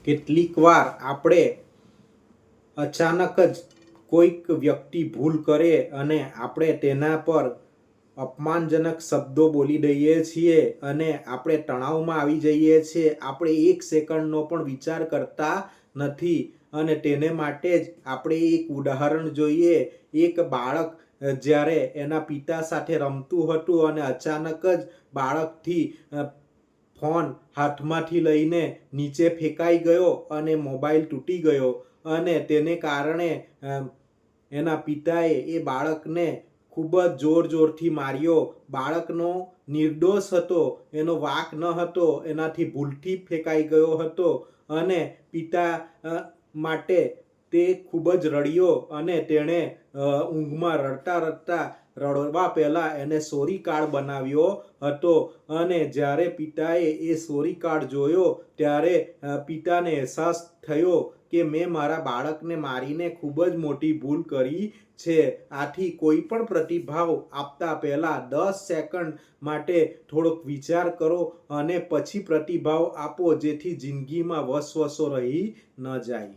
કેટલીક વાર આપણે અચાનક જ કોઈક વ્યક્તિ ભૂલ કરે અને આપણે તેના પર અપમાનજનક શબ્દો બોલી દઈએ છીએ અને આપણે તણાવમાં આવી જઈએ છીએ. આપણે એક સેકન્ડનો પણ વિચાર કરતા નથી અને તેને માટે જ આપણે એક ઉદાહરણ જોઈએ. એક બાળક જ્યારે એના પિતા સાથે રમતું હતું અને અચાનક જ બાળકથી ફોન હાથમાંથી લઈને નીચે ફેંકાઈ ગયો અને મોબાઈલ તૂટી ગયો અને તેને કારણે એના પિતાએ એ બાળકને ખૂબ જ જોરથી માર્યો. બાળકનો નિર્દોષ હતો, એનો વાંક ન હતો, એનાથી ભૂલથી ફેંકાઈ ગયો હતો અને પિતા માટે તે ખૂબ જ રડ્યો અને તેણે ઊંઘમાં રડવા પહેલાં એને સોરી કાર્ડ બનાવ્યો હતો અને જ્યારે પિતાએ એ સોરી કાર્ડ જોયો ત્યારે પિતાને અહેસાસ થયો કે મેં મારા બાળકને મારીને ખૂબ જ મોટી ભૂલ કરી છે. આથી કોઈ પણ પ્રતિભાવ આપતા પહેલાં 10 સેકન્ડ માટે થોડોક વિચાર કરો અને પછી પ્રતિભાવ આપો, જેથી જિંદગીમાં વસવસો રહી ન જાય.